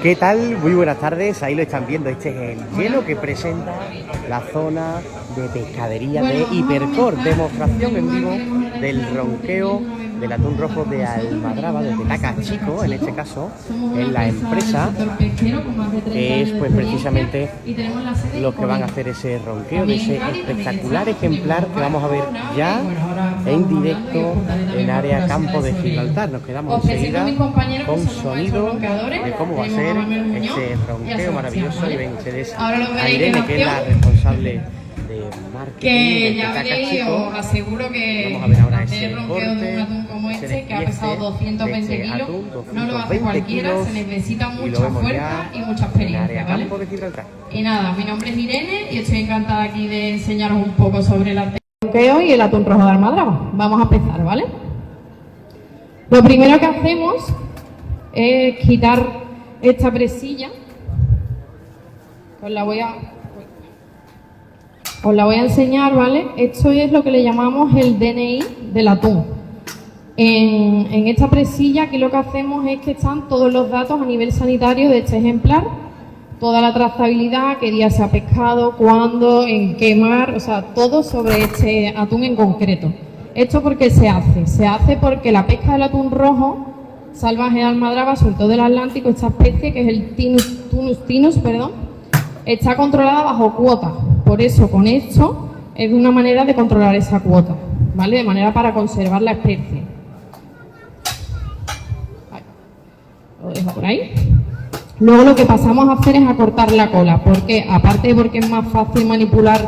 ¿Qué tal? Muy buenas tardes, ahí lo están viendo, este es el hielo que presenta la zona de pescadería de Hipercor, demostración en vivo del ronqueo del atún rojo de Almadraba, desde Tacachico, en este caso, en la empresa, que es pues precisamente los que van a hacer ese ronqueo de ese espectacular ejemplar que vamos a ver ya en directo en área Campo de Gibraltar. Nos quedamos enseguida con sonido de cómo va a ser este ronqueo maravilloso. Y ven ustedes a Irene, que es la responsable de marketing que de ya veréis, os aseguro que vamos a ver ahora hacer ronqueo de un atún como este, que ha pesado 220 kilos, no lo hace cualquiera, se necesita mucha fuerza y mucha experiencia, ¿vale? Y nada, mi nombre es Irene y estoy encantada aquí de enseñaros un poco sobre el arte del ronqueo y el atún rojo de Almadraba. Vamos a empezar, ¿vale? Lo primero que hacemos es quitar esta presilla. Os la voy a enseñar, ¿vale? Esto es lo que le llamamos el DNI del atún. En esta presilla aquí lo que hacemos es que están todos los datos a nivel sanitario de este ejemplar, toda la trazabilidad, qué día se ha pescado, cuándo, en qué mar, o sea, todo sobre este atún en concreto. ¿Esto por qué se hace? Se hace porque la pesca del atún rojo salvaje de Almadraba, sobre todo del Atlántico, esta especie, que es el Tunus tinus, está controlada bajo cuota. Por eso, con esto, es una manera de controlar esa cuota, ¿vale? De manera para conservar la especie. Vale. Lo dejo por ahí. Luego lo que pasamos a hacer es a cortar la cola. ¿Por qué? Aparte de porque es más fácil manipular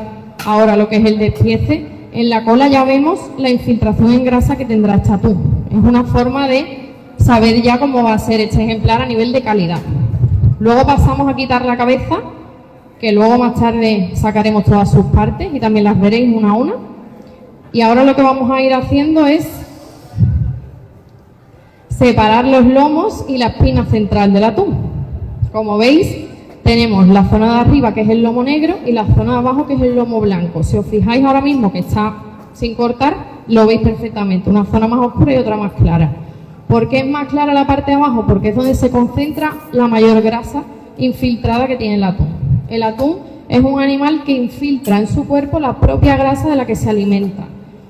ahora lo que es el despiece, en la cola ya vemos la infiltración en grasa que tendrá este atún. Es una forma de saber ya cómo va a ser este ejemplar a nivel de calidad. Luego pasamos a quitar la cabeza, que luego más tarde sacaremos todas sus partes y también las veréis una a una. Y ahora lo que vamos a ir haciendo es separar los lomos y la espina central del atún. Como veis, tenemos la zona de arriba, que es el lomo negro, y la zona de abajo, que es el lomo blanco. Si os fijáis ahora mismo que está sin cortar, lo veis perfectamente, una zona más oscura y otra más clara. ¿Por qué es más clara la parte de abajo? Porque es donde se concentra la mayor grasa infiltrada que tiene el atún. El atún es un animal que infiltra en su cuerpo la propia grasa de la que se alimenta.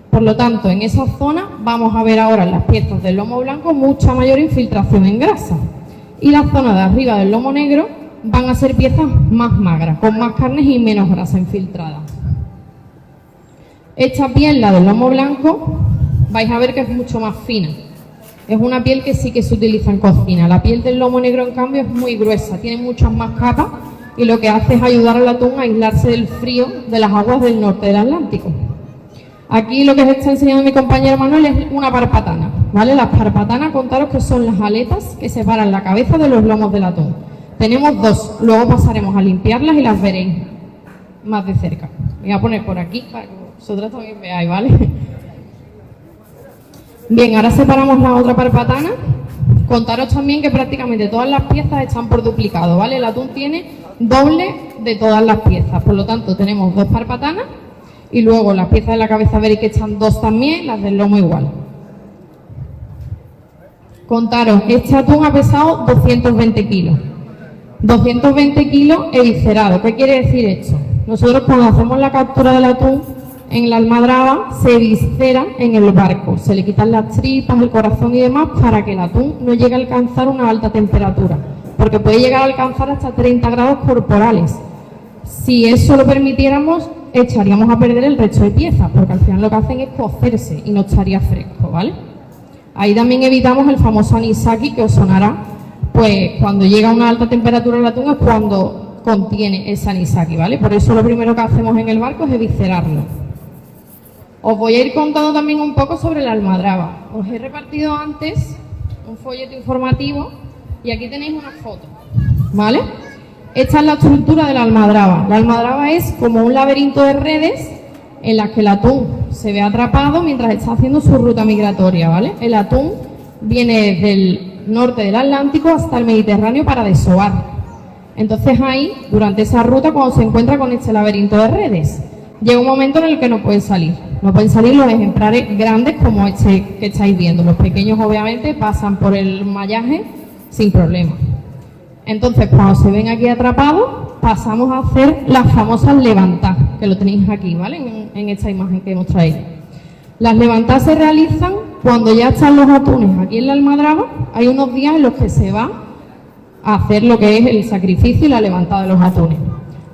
Por lo tanto, en esa zona vamos a ver ahora en las piezas del lomo blanco mucha mayor infiltración en grasa. Y la zona de arriba del lomo negro van a ser piezas más magras, con más carnes y menos grasa infiltrada. Esta piel, la del lomo blanco, vais a ver que es mucho más fina. Es una piel que sí que se utiliza en cocina. La piel del lomo negro, en cambio, es muy gruesa, tiene muchas más capas y lo que hace es ayudar al atún a aislarse del frío de las aguas del norte del Atlántico. Aquí lo que os está enseñando mi compañero Manuel es una parpatana, ¿vale? Las parpatanas, contaros que son las aletas que separan la cabeza de los lomos del atún. Tenemos dos, luego pasaremos a limpiarlas y las veréis más de cerca. Voy a poner por aquí para que vosotros también veáis, ¿vale? Bien, ahora separamos la otra parpatana. Contaros también que prácticamente todas las piezas están por duplicado, ¿vale? El atún tiene doble de todas las piezas, por lo tanto tenemos dos parpatanas y luego las piezas de la cabeza veréis que están dos también, las del lomo igual. Contaros, este atún ha pesado 220 kilos. 220 kilos eviscerado. ¿Qué quiere decir esto? Nosotros cuando hacemos la captura del atún en la Almadraba se viscera en el barco, se le quitan las tripas, el corazón y demás para que el atún no llegue a alcanzar una alta temperatura, porque puede llegar a alcanzar hasta 30 grados corporales. Si eso lo permitiéramos, echaríamos a perder el resto de piezas, porque al final lo que hacen es cocerse y no estaría fresco, ¿vale? Ahí también evitamos el famoso anisaki, que os sonará, pues cuando llega a una alta temperatura el atún es cuando contiene ese anisaki, ¿vale? Por eso lo primero que hacemos en el barco es eviscerarlo. Os voy a ir contando también un poco sobre la Almadraba. Os he repartido antes un folleto informativo y aquí tenéis una foto, ¿vale? Esta es la estructura de la Almadraba. La Almadraba es como un laberinto de redes en las que el atún se ve atrapado mientras está haciendo su ruta migratoria, ¿vale? El atún viene desde el norte del Atlántico hasta el Mediterráneo para desovar. Entonces ahí, durante esa ruta, cuando se encuentra con este laberinto de redes, llega un momento en el que no pueden salir. No pueden salir los ejemplares grandes como este que estáis viendo. Los pequeños obviamente pasan por el mallaje sin problema. Entonces, cuando se ven aquí atrapados, pasamos a hacer las famosas levantadas, que lo tenéis aquí, ¿vale? En esta imagen que hemos traído. Las levantadas se realizan cuando ya están los atunes aquí en la almadraba. Hay unos días en los que se va a hacer lo que es el sacrificio y la levantada de los atunes.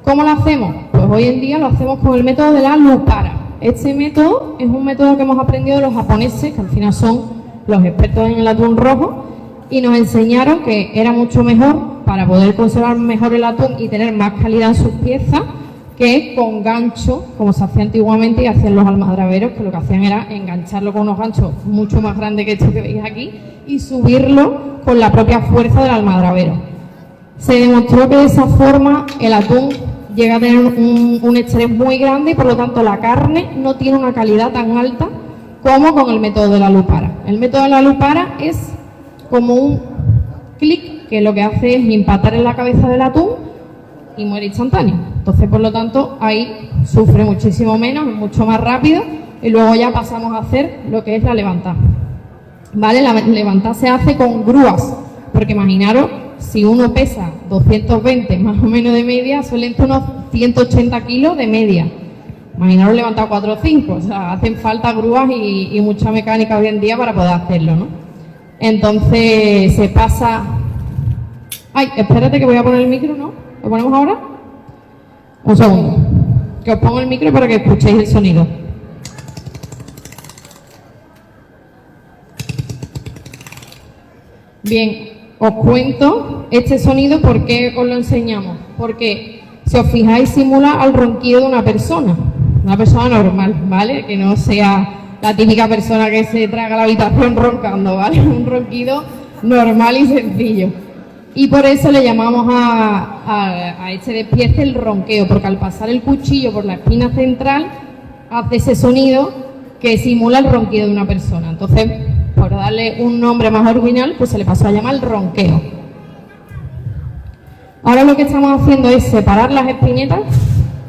¿Cómo lo hacemos? Pues hoy en día lo hacemos con el método de la lupara. Este método es un método que hemos aprendido de los japoneses, que al final son los expertos en el atún rojo, y nos enseñaron que era mucho mejor para poder conservar mejor el atún y tener más calidad en sus piezas que con gancho, como se hacía antiguamente y hacían los almadraberos, que lo que hacían era engancharlo con unos ganchos mucho más grandes que estos que veis aquí y subirlo con la propia fuerza del almadrabero. Se demostró que de esa forma el atún llega a tener un estrés muy grande y por lo tanto la carne no tiene una calidad tan alta como con el método de la lupara. El método de la lupara es como un clic que lo que hace es impactar en la cabeza del atún y muere instantáneo. Entonces, por lo tanto, ahí sufre muchísimo menos, es mucho más rápido y luego ya pasamos a hacer lo que es la levantada. ¿Vale? La levantada se hace con grúas, porque imaginaros, si uno pesa 220 más o menos de media, suelen ser unos 180 kilos de media. Imaginaros levantar 4 o 5, o sea, hacen falta grúas y mucha mecánica hoy en día para poder hacerlo, ¿no? Entonces se pasa... Ay, espérate que voy a poner el micro, ¿no? ¿Lo ponemos ahora? Un segundo. Que os pongo el micro para que escuchéis el sonido. Bien, os cuento este sonido, ¿por qué os lo enseñamos? Porque, si os fijáis, simula al ronquido de una persona normal, ¿vale? Que no sea la típica persona que se traga la habitación roncando, ¿vale? Un ronquido normal y sencillo. Y por eso le llamamos a este despiece el ronqueo, porque al pasar el cuchillo por la espina central hace ese sonido que simula el ronquido de una persona. Entonces, por darle un nombre más original, pues se le pasó a llamar ronqueo. Ahora lo que estamos haciendo es separar las espinetas,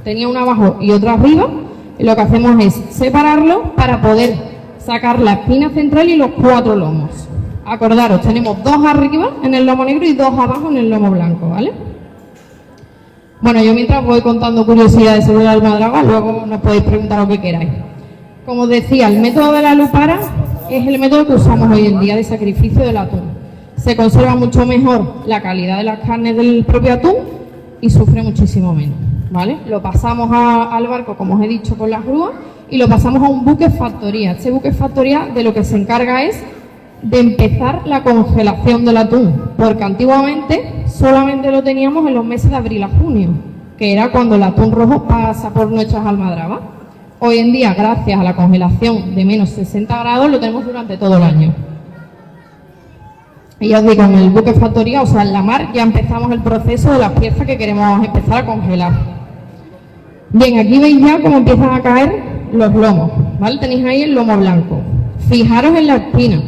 tenía una abajo y otra arriba, y lo que hacemos es separarlo para poder sacar la espina central y los 4 lomos. Acordaros, tenemos 2 arriba en el lomo negro y 2 abajo en el lomo blanco, ¿vale? Bueno, yo mientras voy contando curiosidades sobre la almadraba, luego nos podéis preguntar lo que queráis. Como os decía, el método de la lupara es el método que usamos hoy en día de sacrificio del atún. Se conserva mucho mejor la calidad de las carnes del propio atún y sufre muchísimo menos, ¿vale? Lo pasamos al barco, como os he dicho, con las grúas y lo pasamos a un buque factoría. Este buque factoría de lo que se encarga es de empezar la congelación del atún, porque antiguamente solamente lo teníamos en los meses de abril a junio, que era cuando el atún rojo pasa por nuestras almadrabas. Hoy en día, gracias a la congelación de menos 60 grados, lo tenemos durante todo el año. Y ya os digo, en el buque factoría, o sea, en la mar, ya empezamos el proceso de las piezas que queremos empezar a congelar. Bien, aquí veis ya cómo empiezan a caer los lomos, ¿vale? Tenéis ahí el lomo blanco. Fijaros en la espina.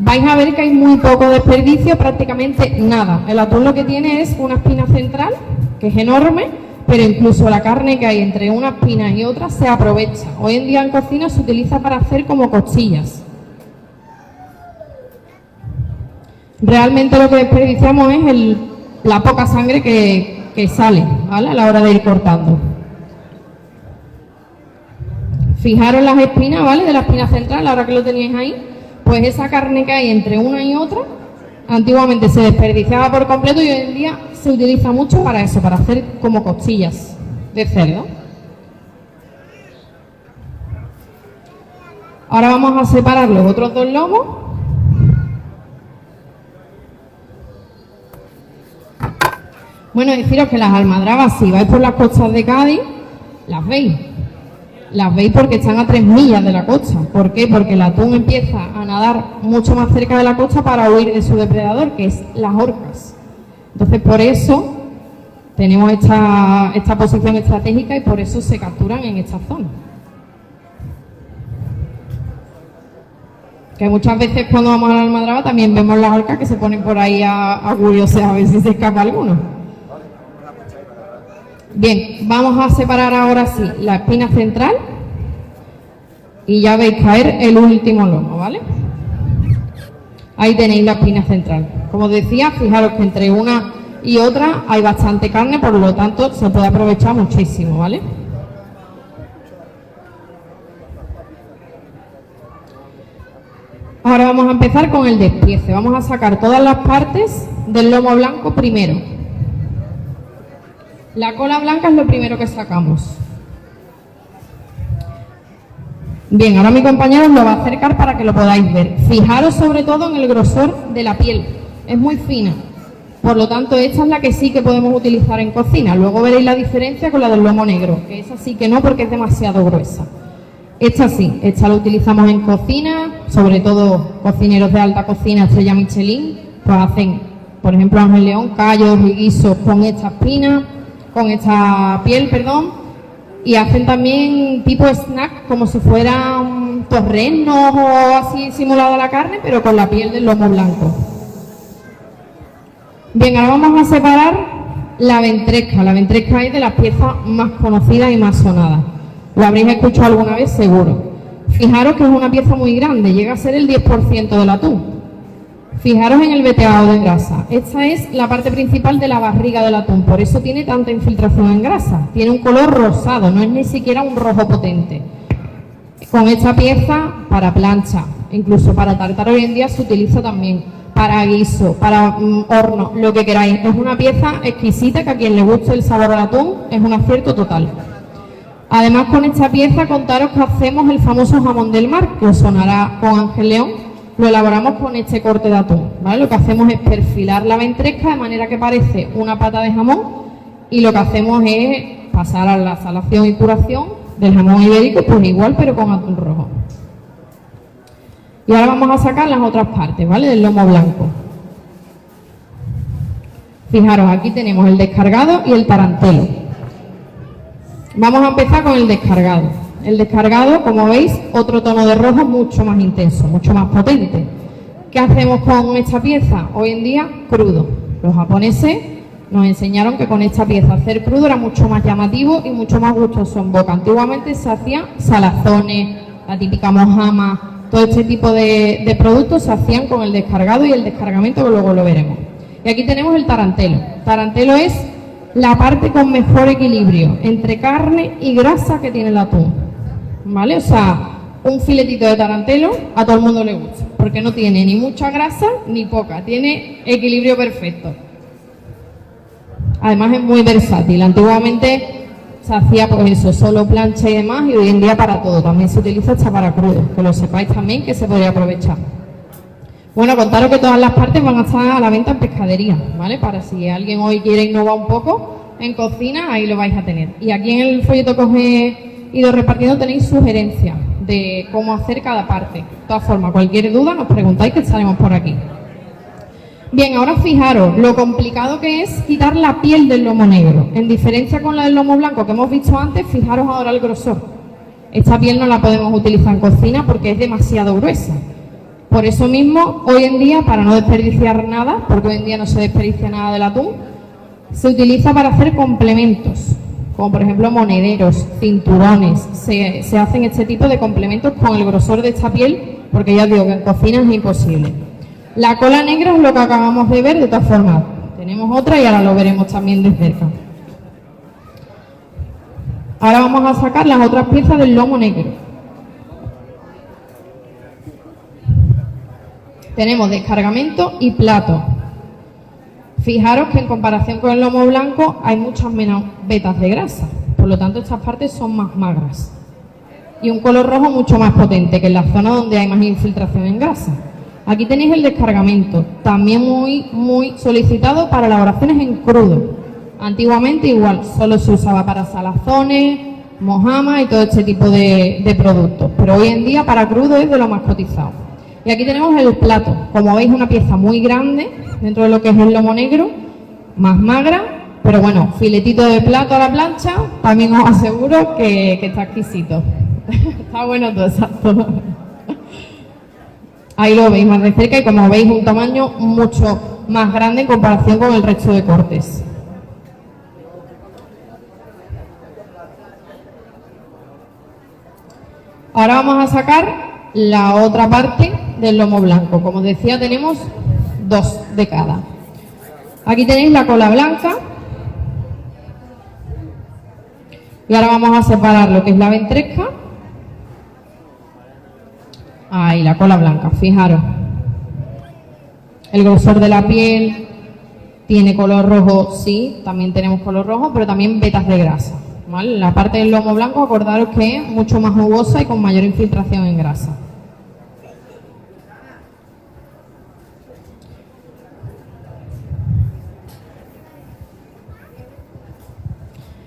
Vais a ver que hay muy poco desperdicio, prácticamente nada. El atún lo que tiene es una espina central, que es enorme, pero incluso la carne que hay entre una espina y otra se aprovecha. Hoy en día en cocina se utiliza para hacer como costillas. Realmente lo que desperdiciamos es la poca sangre que sale, ¿vale? A la hora de ir cortando. Fijaros las espinas, ¿vale? De la espina central, ahora que lo tenéis ahí, pues esa carne que hay entre una y otra, antiguamente se desperdiciaba por completo y hoy en día se utiliza mucho para eso, para hacer como costillas de cerdo. Ahora vamos a separar los otros 2 lomos. Bueno, deciros que las almadrabas, si vais por las costas de Cádiz, las veis. Las veis porque están a 3 millas de la costa. ¿Por qué? Porque el atún empieza a nadar mucho más cerca de la costa para huir de su depredador, que es las orcas. Entonces, por eso tenemos esta posición estratégica y por eso se capturan en esta zona. Que muchas veces cuando vamos a la almadraba también vemos las orcas que se ponen por ahí a curiosear a ver si se escapa alguno. Bien, vamos a separar ahora sí la espina central y ya veis caer el último lomo, ¿vale? Ahí tenéis la espina central. Como os decía, fijaros que entre una y otra hay bastante carne, por lo tanto se puede aprovechar muchísimo, ¿vale? Ahora vamos a empezar con el despiece. Vamos a sacar todas las partes del lomo blanco primero. La cola blanca es lo primero que sacamos. Bien, ahora mi compañero os lo va a acercar para que lo podáis ver. Fijaros sobre todo en el grosor de la piel. Es muy fina. Por lo tanto, esta es la que sí que podemos utilizar en cocina. Luego veréis la diferencia con la del lomo negro, que esa sí que no, porque es demasiado gruesa. Esta sí, esta la utilizamos en cocina, sobre todo cocineros de alta cocina, estrella Michelin, pues hacen, por ejemplo, Ángel León, callos y guisos con esta espina, con esta piel, perdón, y hacen también tipo snack, como si fueran torrenos o así simulada la carne, pero con la piel del lomo blanco. Bien, ahora vamos a separar la ventresca. La ventresca es de las piezas más conocidas y más sonadas. Lo habréis escuchado alguna vez, seguro. Fijaros que es una pieza muy grande, llega a ser el 10% del atún. Fijaros en el veteado de grasa. Esta es la parte principal de la barriga del atún, por eso tiene tanta infiltración en grasa. Tiene un color rosado, no es ni siquiera un rojo potente. Con esta pieza, para plancha, incluso para tartar hoy en día se utiliza también, para guiso, para horno, lo que queráis. Es una pieza exquisita que a quien le guste el sabor al atún es un acierto total. Además, con esta pieza contaros que hacemos el famoso jamón del mar, que os sonará con Ángel León. Lo elaboramos con este corte de atún, ¿vale? Lo que hacemos es perfilar la ventresca de manera que parece una pata de jamón, y lo que hacemos es pasar a la salación y curación del jamón ibérico, pues igual, pero con atún rojo. Y ahora vamos a sacar las otras partes, ¿vale? Del lomo blanco. Fijaros, aquí tenemos el descargado y el tarantelo. Vamos a empezar con el descargado. El descargado, como veis, otro tono de rojo mucho más intenso, mucho más potente. ¿Qué hacemos con esta pieza? Hoy en día, crudo. Los japoneses nos enseñaron que con esta pieza hacer crudo era mucho más llamativo y mucho más gustoso en boca. Antiguamente se hacían salazones, la típica mojama, todo este tipo de productos se hacían con el descargado y el descargamento, que luego lo veremos. Y aquí tenemos el tarantelo. Tarantelo es la parte con mejor equilibrio entre carne y grasa que tiene el atún, ¿vale? O sea, un filetito de tarantelo a todo el mundo le gusta, porque no tiene ni mucha grasa ni poca, tiene equilibrio perfecto. Además es muy versátil. Antiguamente se hacía pues eso, solo plancha y demás, y hoy en día para todo. También se utiliza hasta para crudo, que lo sepáis también, que se podría aprovechar. Bueno, contaros que todas las partes van a estar a la venta en pescadería, ¿vale? Para si alguien hoy quiere innovar un poco en cocina, ahí lo vais a tener. Y aquí en el folleto que os he ido repartiendo tenéis sugerencias de cómo hacer cada parte. De todas formas, cualquier duda nos preguntáis, que estaremos por aquí. Bien, ahora fijaros lo complicado que es quitar la piel del lomo negro. En diferencia con la del lomo blanco que hemos visto antes, fijaros ahora el grosor. Esta piel no la podemos utilizar en cocina porque es demasiado gruesa. Por eso mismo, hoy en día, para no desperdiciar nada, porque hoy en día no se desperdicia nada del atún, se utiliza para hacer complementos, como por ejemplo monederos, cinturones. Se hacen este tipo de complementos con el grosor de esta piel, porque ya os digo que en cocina es imposible. La cola negra es lo que acabamos de ver, de todas formas. Tenemos otra y ahora lo veremos también de cerca. Ahora vamos a sacar las otras piezas del lomo negro. Tenemos descargamento y plato. Fijaros que en comparación con el lomo blanco hay muchas menos vetas de grasa, por lo tanto estas partes son más magras. Y un color rojo mucho más potente, que en la zona donde hay más infiltración en grasa. Aquí tenéis el descargamento, también muy solicitado para elaboraciones en crudo. Antiguamente igual, solo se usaba para salazones, mojama y todo este tipo de productos, pero hoy en día para crudo es de lo más cotizado. Y aquí tenemos el plato, como veis una pieza muy grande dentro de lo que es el lomo negro, más magra, pero bueno, filetito de plato a la plancha, también os aseguro que está exquisito. Está bueno todo, exacto. Ahí lo veis más de cerca y como veis un tamaño mucho más grande en comparación con el resto de cortes. Ahora vamos a sacar la otra parte del lomo blanco. Como decía, tenemos dos de cada. Aquí tenéis la cola blanca. Y ahora vamos a separar lo que es la ventresca. Ahí, la cola blanca, fijaros. El grosor de la piel tiene color rojo, sí, también tenemos color rojo, pero también vetas de grasa, ¿vale? La parte del lomo blanco, acordaros que es mucho más jugosa y con mayor infiltración en grasa.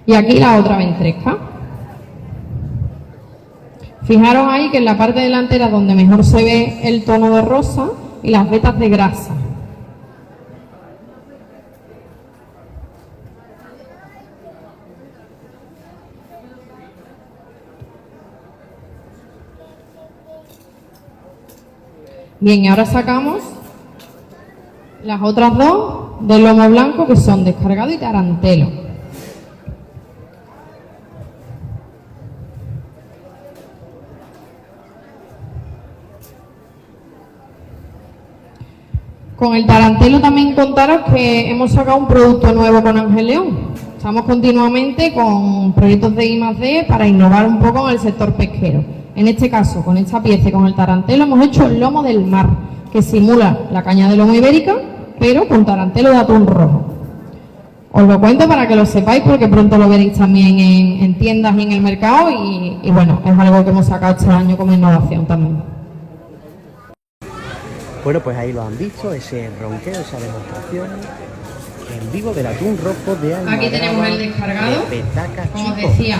Y aquí la otra ventresca. Fijaros ahí que en la parte delantera donde mejor se ve el tono de rosa y las vetas de grasa. Bien, y ahora sacamos las otras dos del lomo blanco, que son descargado y tarantelo. Con el tarantelo también contaros que hemos sacado un producto nuevo con Ángel León. Estamos continuamente con proyectos de I+D para innovar un poco en el sector pesquero. En este caso, con esta pieza y con el tarantelo, hemos hecho el lomo del mar, que simula la caña de lomo ibérica, pero con tarantelo de atún rojo. Os lo cuento para que lo sepáis, porque pronto lo veréis también en tiendas y en el mercado, y bueno, es algo que hemos sacado este año como innovación también. Bueno, pues ahí lo han visto, ese ronqueo, esa demostración en vivo del atún rojo de Almadraba. Aquí tenemos el descargado, como os decía,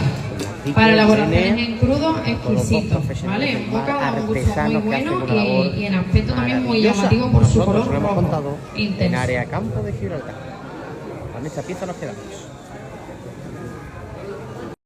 para elaboraciones en crudo exquisito, ¿vale? En boca da un gusto muy bueno y en aspecto también muy llamativo por su color rojo intenso. En área campo de Gibraltar. Con esta pieza nos quedamos.